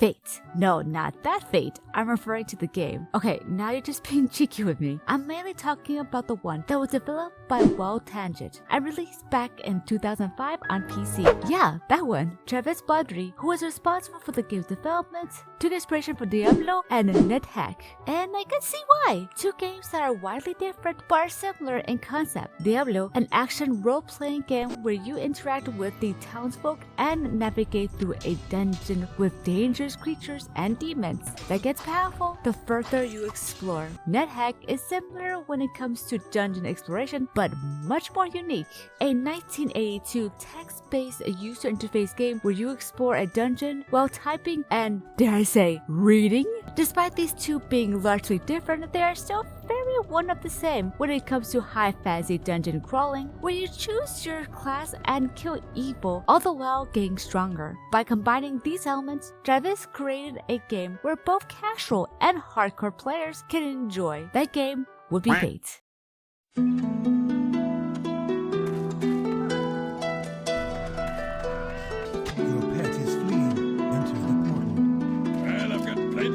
Fate. No, not that Fate. I'm referring to the game. Okay, now you're just being cheeky with me. I'm mainly talking about the one that was developed by Tangent and released back in 2005 on PC. Yeah, that one. Travis Badri, who was responsible for the game's development, took inspiration from Diablo and NetHack. And I can see why. Two games that are widely different but are similar in concept. Diablo, an action role-playing game where you interact with the townsfolk and navigate through a dungeon with dangerous creatures and demons that gets powerful the further you explore. NetHack is similar when it comes to dungeon exploration, but much more unique. A 1982 text-based user interface game where you explore a dungeon while typing and, dare I say, reading? Despite these two being largely different, they are still very one of the same when it comes to high fantasy dungeon crawling, where you choose your class and kill evil, all the while getting stronger. By combining these elements, Travis created a game where both casual and hardcore players can enjoy. That game would be Fate.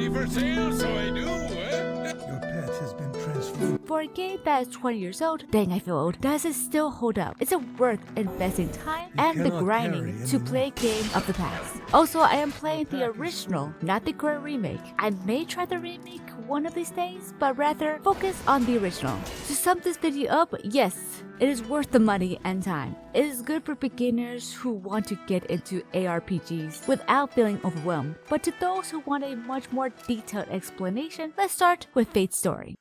For sale, so I do, Your pet has been transformed. For a game that is 20 years old, dang I feel old, does it still hold up? Is it worth investing time and the grinding to play a game of the past? Also, I am playing the original, not the current remake. I may try the remake one of these days, but rather focus on the original. To sum this video up, yes, it is worth the money and time. It is good for beginners who want to get into ARPGs without feeling overwhelmed. But to those who want a much more detailed explanation, let's start with Fate's story.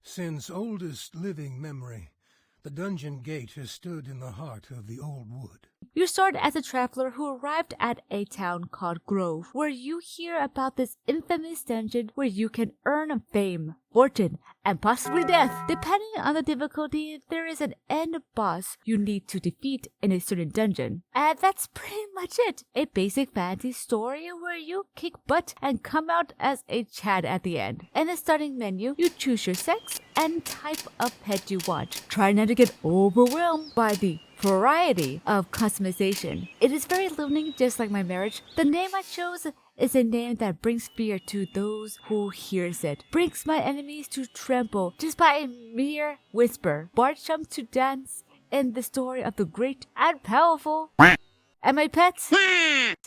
Since oldest living memory, the dungeon gate has stood in the heart of the old wood. You start as a traveler who arrived at a town called Grove, where you hear about this infamous dungeon where you can earn fame, fortune, and possibly death. Depending on the difficulty, there is an end boss you need to defeat in a certain dungeon. And that's pretty much it. A basic fantasy story where you kick butt and come out as a Chad at the end. In the starting menu, you choose your sex and type of pet you want. Try not to get overwhelmed by the variety of customization. It is very limiting, just like my marriage. The name I chose is a name that brings fear to those who hears it. Brings my enemies to tremble just by a mere whisper. Bart jumps to dance in the story of the great and powerful and my pets.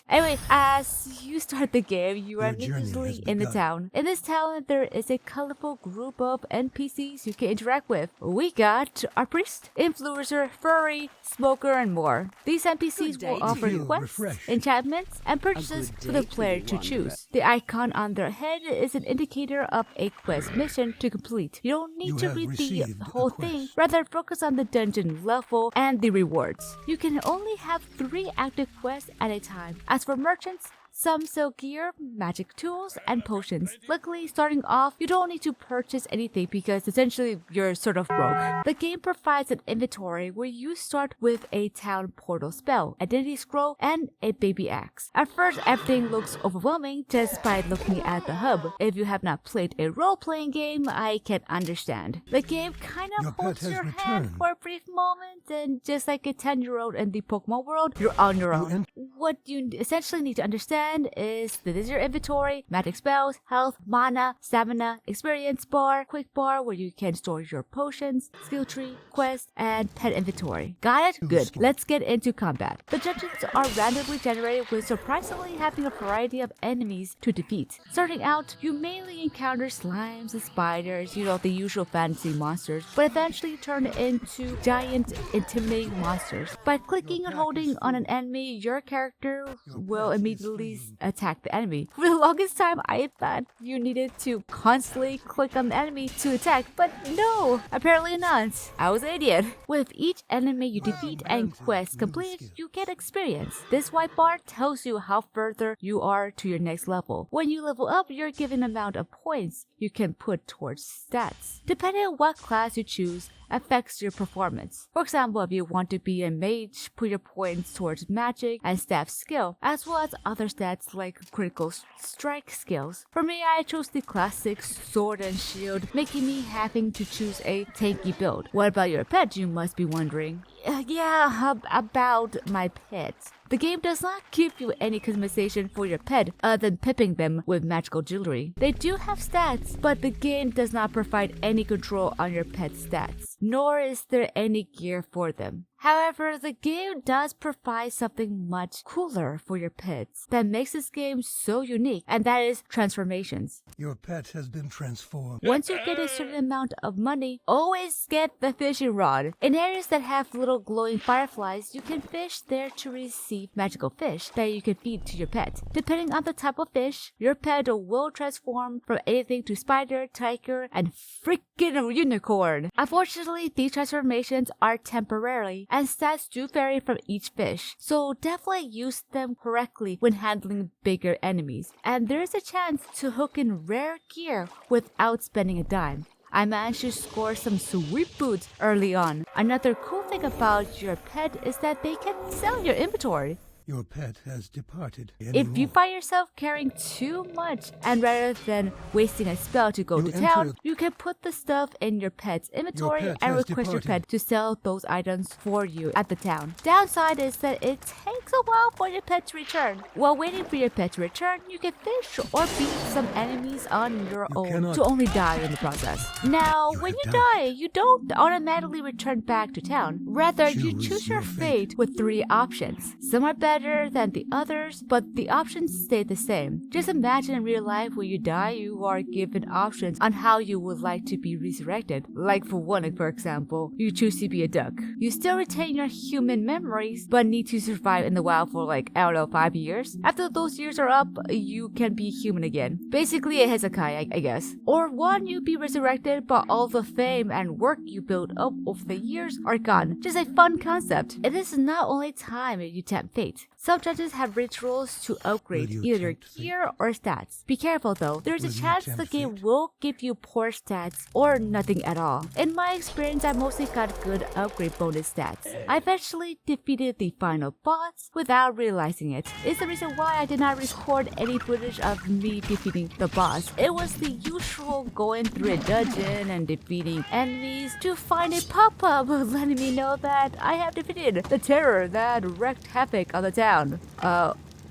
Anyway, as you start the game, you are immediately in the town. In this town, there is a colorful group of NPCs you can interact with. We got our priest, influencer, furry, smoker, and more. These NPCs will offer quests, enchantments, and purchases for the player to choose. The icon on their head is an indicator of a quest mission to complete. You don't need to read the whole thing, rather focus on the dungeon level and the rewards. You can only have 3 active quests at a time. As for merchants, some sell gear, magic tools, and potions. Luckily, starting off, you don't need to purchase anything because essentially you're sort of broke. The game provides an inventory where you start with a town portal spell, identity scroll, and a baby axe. At first, everything looks overwhelming just by looking at the hub. If you have not played a role-playing game, I can understand. The game kind of holds your hand for a brief moment, and just like a 10-year-old in the Pokemon world, you're on your own. What you essentially need to understand is that this is your inventory, magic spells, health, mana, stamina, experience bar, quick bar where you can store your potions, skill tree, quest, and pet inventory. Got it? Good. Let's get into combat. The dungeons are randomly generated with surprisingly having a variety of enemies to defeat. Starting out, you mainly encounter slimes and spiders, the usual fantasy monsters, but eventually turn into giant, intimidating monsters. By clicking and holding on an enemy, your character will immediately attack the enemy. For the longest time, I thought you needed to constantly click on the enemy to attack, but no, apparently not. I was an idiot. With each enemy you defeat and quest completed, you get experience. This white bar tells you how further you are to your next level. When you level up, you're given an amount of points you can put towards stats. Depending on what class you choose, affects your performance. For example, if you want to be a mage, put your points towards magic and staff skill, as well as other stats like critical strike skills. For me, I chose the classic sword and shield, making me having to choose a tanky build. What about your pet, you must be wondering? Yeah, about my pet. The game does not give you any customization for your pet other than pipping them with magical jewelry. They do have stats, but the game does not provide any control on your pet's stats, nor is there any gear for them. However, the game does provide something much cooler for your pets that makes this game so unique, and that is transformations. Your pet has been transformed. Once you get a certain amount of money, always get the fishing rod. In areas that have little glowing fireflies, you can fish there to receive magical fish that you can feed to your pet. Depending on the type of fish, your pet will transform from anything to spider, tiger, and freaking unicorn. Unfortunately, these transformations are temporary, and stats do vary from each fish, so definitely use them correctly when handling bigger enemies. And there is a chance to hook in rare gear without spending a dime. I managed to score some sweet boots early on. Another cool thing about your pet is that they can sell your inventory. Your pet has departed. If you find yourself carrying too much, and rather than wasting a spell to go to town, you can put the stuff in your pet's inventory and request your pet to sell those items for you at the town. Downside is that it takes a while for your pet to return. While waiting for your pet to return, you can fish or beat some enemies on your own to only die in the process. Now, when you die, you don't automatically return back to town. Rather, you choose your fate with 3 options. Some are better than the others, but the options stay the same. Just imagine in real life when you die, you are given options on how you would like to be resurrected. Like for one, for example, you choose to be a duck. You still retain your human memories, but need to survive in the wild for 5 years. After those years are up, you can be human again. Basically a Hezekiah, I guess. Or 1, you be resurrected, but all the fame and work you built up over the years are gone. Just a fun concept. It is not only time you tempt fate. Some judges have rituals to upgrade either gear or stats. Be careful though, there's a chance the game will give you poor stats or nothing at all. In my experience, I mostly got good upgrade bonus stats. I eventually defeated the final boss without realizing it. It's the reason why I did not record any footage of me defeating the boss. It was the usual going through a dungeon and defeating enemies to find a pop-up letting me know that I have defeated the terror that wreaked havoc on the town.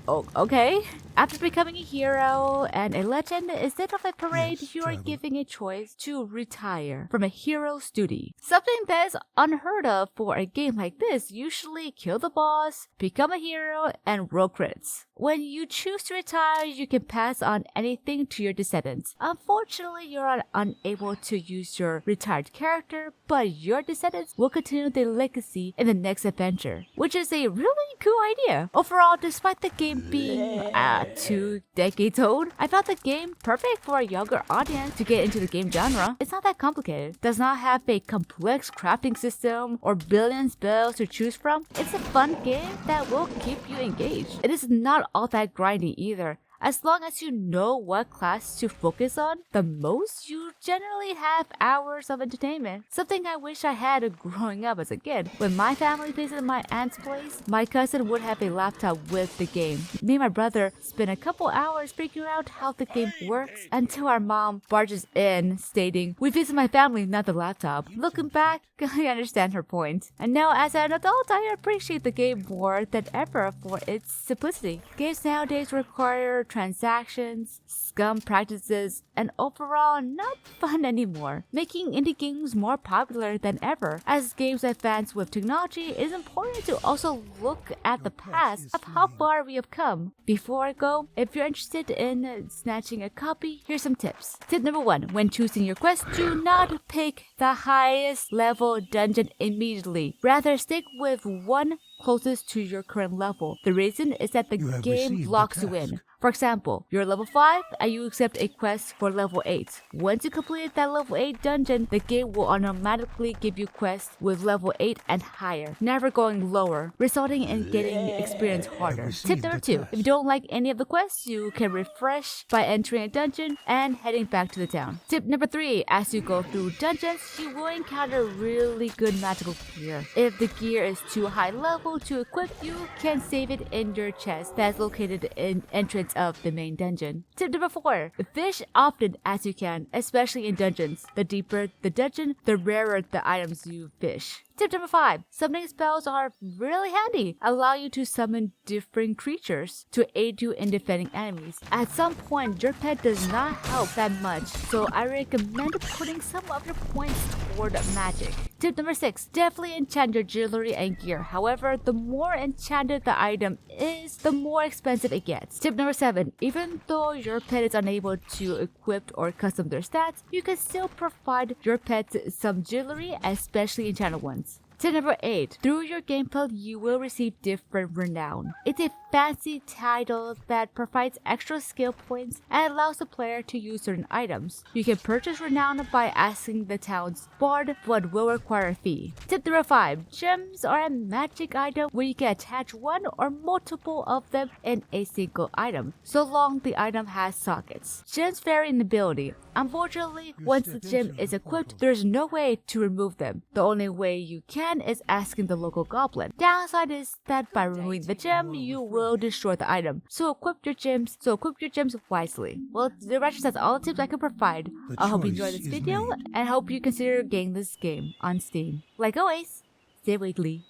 Okay. After becoming a hero and a legend, instead of a parade, you are given a choice to retire from a hero's duty. Something that is unheard of for a game like this. Usually kill the boss, become a hero, and roll crits. When you choose to retire, you can pass on anything to your descendants. Unfortunately, you are unable to use your retired character, but your descendants will continue the legacy in the next adventure, which is a really cool idea. Overall, despite the game being 2 decades old, I found the game perfect for a younger audience to get into the game genre. It's not that complicated, does not have a complex crafting system or billion spells to choose from. It's a fun game that will keep you engaged. It is not all that grindy either. As long as you know what class to focus on the most, you generally have hours of entertainment. Something I wish I had growing up as a kid. When my family visited my aunt's place, my cousin would have a laptop with the game. Me and my brother spent a couple hours figuring out how the game works until our mom barges in stating, "We visit my family, not the laptop." Looking back, I understand her point. And now as an adult, I appreciate the game more than ever for its simplicity. Games nowadays require transactions, scum practices, and overall not fun anymore, making indie games more popular than ever. As games advance with technology, it is important to also look at the past of how far we have come. Before I go, if you're interested in snatching a copy, here's some tips. Tip number 1, when choosing your quest, do not pick the highest level dungeon immediately. Rather, stick with one closest to your current level. The reason is that the game locks you in. For example, you're level 5 and you accept a quest for level 8. Once you complete that level 8 dungeon, the game will automatically give you quests with level 8 and higher, never going lower, resulting in getting experience harder. Tip number 2, if you don't like any of the quests, you can refresh by entering a dungeon and heading back to the town. Tip number 3, as you go through dungeons, you will encounter really good magical gear. If the gear is too high level to equip, you can save it in your chest that's located in entrance points of the main dungeon. Tip number 4. Fish often as you can, especially in dungeons. The deeper the dungeon, the rarer the items you fish. Tip number 5. Summoning spells are really handy. Allow you to summon different creatures to aid you in defending enemies. At some point, your pet does not help that much, so I recommend putting some of your points toward magic. Tip number 6. Definitely enchant your jewelry and gear. However, the more enchanted the item is, the more expensive it gets. Tip number 7. Even though your pet is unable to equip or custom their stats, you can still provide your pet some jewelry, especially enchanted ones. Tip number 8. Through your gameplay, you will receive different renown. It's a fancy title that provides extra skill points and allows the player to use certain items. You can purchase renown by asking the town's bard, but will require a fee. Tip number 5. Gems are a magic item where you can attach one or multiple of them in a single item, so long the item has sockets. Gems vary in ability. Unfortunately, once the gem is equipped, there's no way to remove them. The only way you can is asking the local goblin. Downside is that by removing the gem, you will destroy the item. So equip your gems wisely. Well, the rest that's all the tips I can provide. I hope you enjoyed this video and hope you consider getting this game on Steam. Like always, stay wiggly.